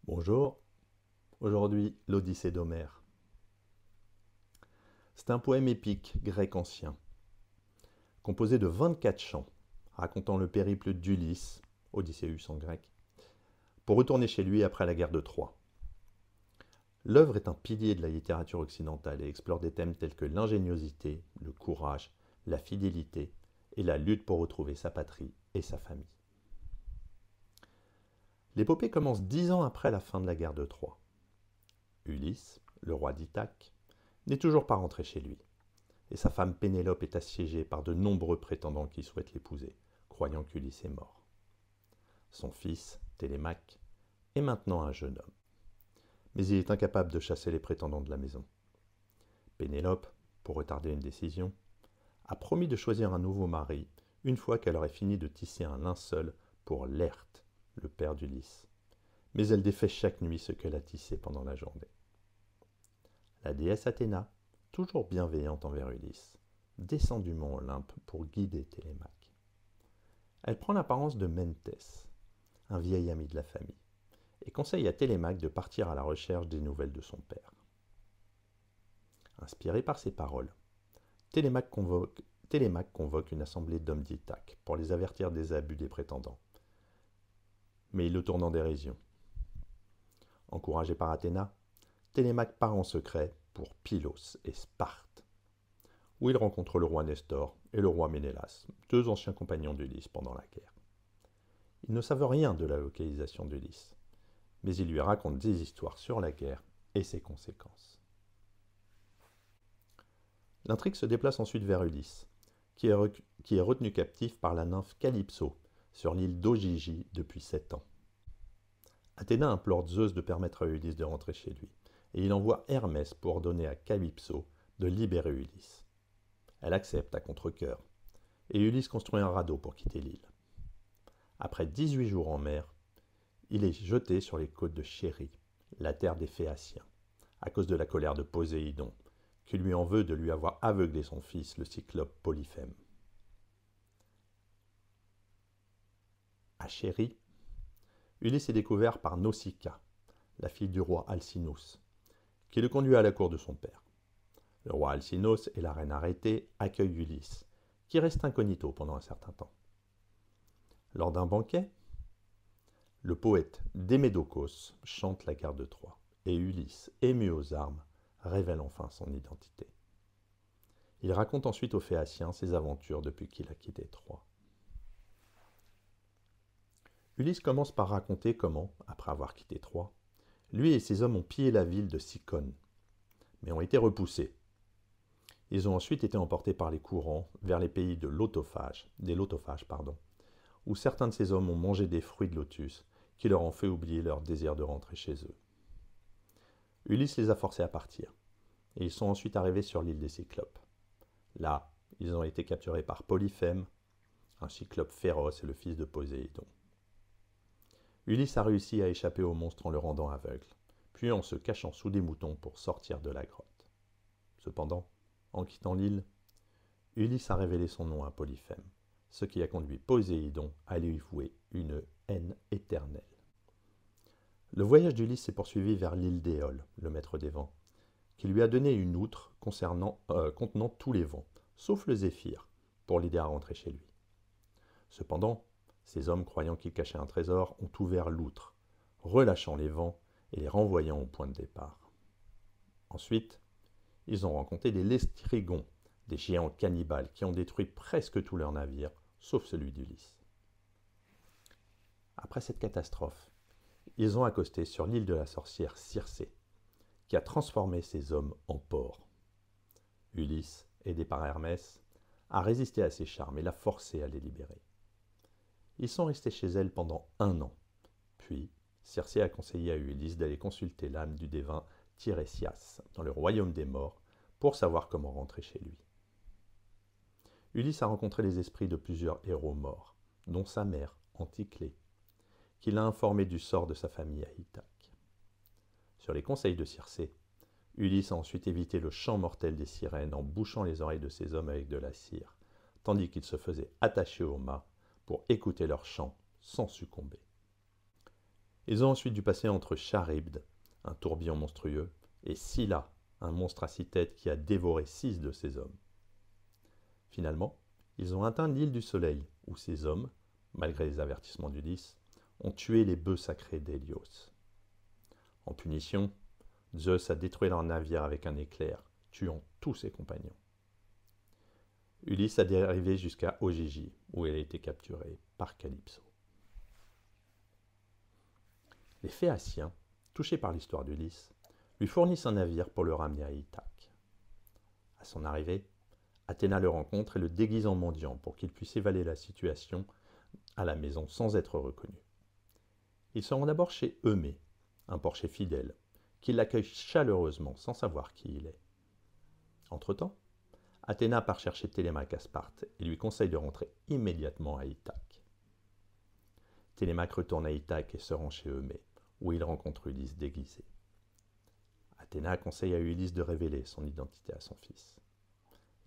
Bonjour, aujourd'hui l'Odyssée d'Homère. C'est un poème épique grec ancien, composé de 24 chants, racontant le périple d'Ulysse, Odysseus en grec, pour retourner chez lui après la guerre de Troie. L'œuvre est un pilier de la littérature occidentale et explore des thèmes tels que l'ingéniosité, le courage, la fidélité et la lutte pour retrouver sa patrie et sa famille. L'épopée commence 10 ans après la fin de la guerre de Troie. Ulysse, le roi d'Ithaque, n'est toujours pas rentré chez lui, et sa femme Pénélope est assiégée par de nombreux prétendants qui souhaitent l'épouser, croyant qu'Ulysse est mort. Son fils, Télémaque, est maintenant un jeune homme, mais il est incapable de chasser les prétendants de la maison. Pénélope, pour retarder une décision, a promis de choisir un nouveau mari une fois qu'elle aurait fini de tisser un linceul pour Laërte, le père d'Ulysse, mais elle défait chaque nuit ce qu'elle a tissé pendant la journée. La déesse Athéna, toujours bienveillante envers Ulysse, descend du mont Olympe pour guider Télémaque. Elle prend l'apparence de Mentès, un vieil ami de la famille, et conseille à Télémaque de partir à la recherche des nouvelles de son père. Inspiré par ces paroles, Télémaque convoque une assemblée d'hommes d'Ithaque pour les avertir des abus des prétendants, mais il le tourne en dérision. Encouragé par Athéna, Télémaque part en secret pour Pylos et Sparte, où il rencontre le roi Nestor et le roi Ménélas, deux anciens compagnons d'Ulysse pendant la guerre. Ils ne savent rien de la localisation d'Ulysse, mais ils lui racontent des histoires sur la guerre et ses conséquences. L'intrigue se déplace ensuite vers Ulysse, qui est retenu captif par la nymphe Calypso sur l'île d'Ogygie depuis 7 ans. Athéna implore Zeus de permettre à Ulysse de rentrer chez lui, et il envoie Hermès pour ordonner à Calypso de libérer Ulysse. Elle accepte à contre-cœur, et Ulysse construit un radeau pour quitter l'île. Après 18 jours en mer, il est jeté sur les côtes de Chérie, la terre des Phéaciens, à cause de la colère de Poséidon, qui lui en veut de lui avoir aveuglé son fils, le cyclope Polyphème. À Chérie, Ulysse est découvert par Nausicaa, la fille du roi Alcinous, qui le conduit à la cour de son père. Le roi Alcinous et la reine Arrêtée accueillent Ulysse, qui reste incognito pendant un certain temps. Lors d'un banquet, le poète Démédocos chante la guerre de Troie, et Ulysse, ému aux armes, révèle enfin son identité. Il raconte ensuite aux Phéaciens ses aventures depuis qu'il a quitté Troie. Ulysse commence par raconter comment, après avoir quitté Troie, lui et ses hommes ont pillé la ville de Sicone, mais ont été repoussés. Ils ont ensuite été emportés par les courants vers les pays des Lotophages, où certains de ces hommes ont mangé des fruits de lotus qui leur ont fait oublier leur désir de rentrer chez eux. Ulysse les a forcés à partir, et ils sont ensuite arrivés sur l'île des Cyclopes. Là, ils ont été capturés par Polyphème, un cyclope féroce et le fils de Poséidon. Ulysse a réussi à échapper au monstre en le rendant aveugle, puis en se cachant sous des moutons pour sortir de la grotte. Cependant, en quittant l'île, Ulysse a révélé son nom à Polyphème, ce qui a conduit Poséidon à lui vouer une haine éternelle. Le voyage d'Ulysse s'est poursuivi vers l'île d'Éole, le maître des vents, qui lui a donné une outre contenant tous les vents, sauf le zéphyr, pour l'aider à rentrer chez lui. Cependant, ces hommes, croyant qu'il cachait un trésor, ont ouvert l'outre, relâchant les vents et les renvoyant au point de départ. Ensuite, ils ont rencontré des Lestrygons, des géants cannibales qui ont détruit presque tous leurs navires, sauf celui d'Ulysse. Après cette catastrophe, ils ont accosté sur l'île de la sorcière Circé, qui a transformé ces hommes en porcs. Ulysse, aidé par Hermès, a résisté à ses charmes et l'a forcé à les libérer. Ils sont restés chez elle pendant 1 an. Puis, Circé a conseillé à Ulysse d'aller consulter l'âme du défunt Tirésias dans le royaume des morts pour savoir comment rentrer chez lui. Ulysse a rencontré les esprits de plusieurs héros morts, dont sa mère, Anticlée, qui l'a informé du sort de sa famille à Ithaque. Sur les conseils de Circé, Ulysse a ensuite évité le chant mortel des sirènes en bouchant les oreilles de ses hommes avec de la cire, tandis qu'il se faisait attacher au mât pour écouter leur chant sans succomber. Ils ont ensuite dû passer entre Charybde, un tourbillon monstrueux, et Scylla, un monstre à 6 têtes qui a dévoré 6 de ses hommes. Finalement, ils ont atteint l'île du Soleil, où ces hommes, malgré les avertissements d'Ulysse, ont tué les bœufs sacrés d'Hélios. En punition, Zeus a détruit leur navire avec un éclair, tuant tous ses compagnons. Ulysse a dérivé jusqu'à Ogigi, où elle a été capturée par Calypso. Les Phéaciens, touchés par l'histoire d'Ulysse, lui fournissent un navire pour le ramener à Ithaque. À son arrivée, Athéna le rencontre et le déguise en mendiant pour qu'il puisse évaluer la situation à la maison sans être reconnu. Ils se rend d'abord chez Eumée, un porcher fidèle, qui l'accueille chaleureusement sans savoir qui il est. Entre-temps, Athéna part chercher Télémaque à Sparte et lui conseille de rentrer immédiatement à Ithaque. Télémaque retourne à Ithaque et se rend chez Eumée, où il rencontre Ulysse déguisé. Athéna conseille à Ulysse de révéler son identité à son fils.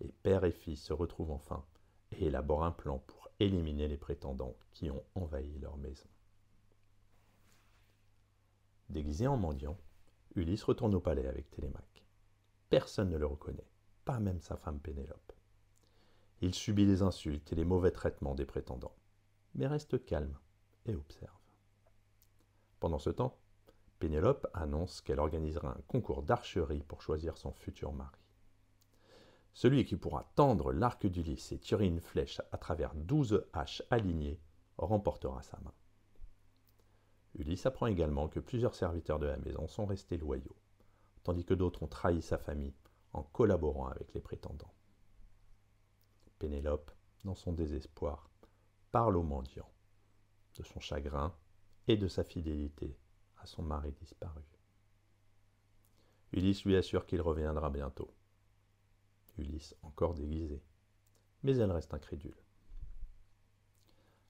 Et père et fils se retrouvent enfin et élaborent un plan pour éliminer les prétendants qui ont envahi leur maison. Déguisé en mendiant, Ulysse retourne au palais avec Télémaque. Personne ne le reconnaît, pas même sa femme Pénélope. Il subit les insultes et les mauvais traitements des prétendants, mais reste calme et observe. Pendant ce temps, Pénélope annonce qu'elle organisera un concours d'archerie pour choisir son futur mari. Celui qui pourra tendre l'arc d'Ulysse et tirer une flèche à travers 12 haches alignées remportera sa main. Ulysse apprend également que plusieurs serviteurs de la maison sont restés loyaux, tandis que d'autres ont trahi sa famille en collaborant avec les prétendants. Pénélope, dans son désespoir, parle au mendiant de son chagrin et de sa fidélité à son mari disparu. Ulysse lui assure qu'il reviendra bientôt. Ulysse encore déguisé, mais elle reste incrédule.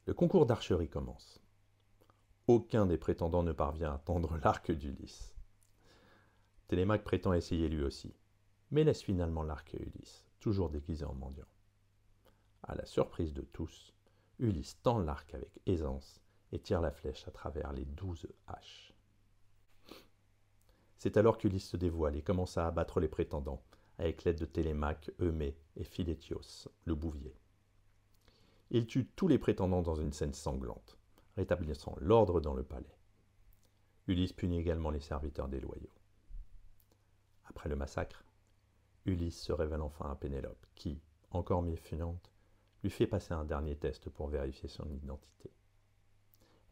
Le concours d'archerie commence. Aucun des prétendants ne parvient à tendre l'arc d'Ulysse. Télémaque prétend essayer lui aussi, mais laisse finalement l'arc à Ulysse, toujours déguisé en mendiant. À la surprise de tous, Ulysse tend l'arc avec aisance et tire la flèche à travers les 12 haches. C'est alors qu'Ulysse se dévoile et commence à abattre les prétendants, avec l'aide de Télémaque, Eumée et Philétios, le bouvier. Il tue tous les prétendants dans une scène sanglante, rétablissant l'ordre dans le palais. Ulysse punit également les serviteurs déloyaux. Après le massacre, Ulysse se révèle enfin à Pénélope, qui, encore méfiante, lui fait passer un dernier test pour vérifier son identité.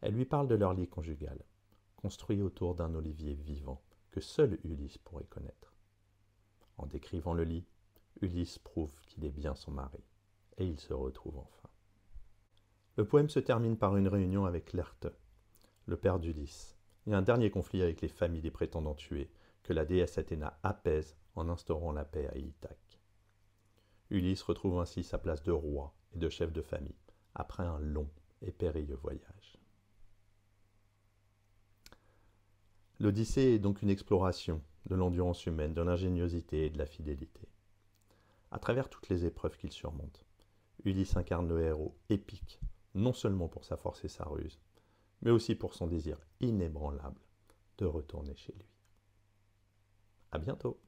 Elle lui parle de leur lit conjugal, construit autour d'un olivier vivant que seul Ulysse pourrait connaître. En décrivant le lit, Ulysse prouve qu'il est bien son mari, et ils se retrouvent enfin. Le poème se termine par une réunion avec Laërte, le père d'Ulysse, et un dernier conflit avec les familles des prétendants tués, que la déesse Athéna apaise en instaurant la paix à Ithaque. Ulysse retrouve ainsi sa place de roi et de chef de famille, après un long et périlleux voyage. L'Odyssée est donc une exploration de l'endurance humaine, de l'ingéniosité et de la fidélité. À travers toutes les épreuves qu'il surmonte, Ulysse incarne le héros épique, non seulement pour sa force et sa ruse, mais aussi pour son désir inébranlable de retourner chez lui. À bientôt!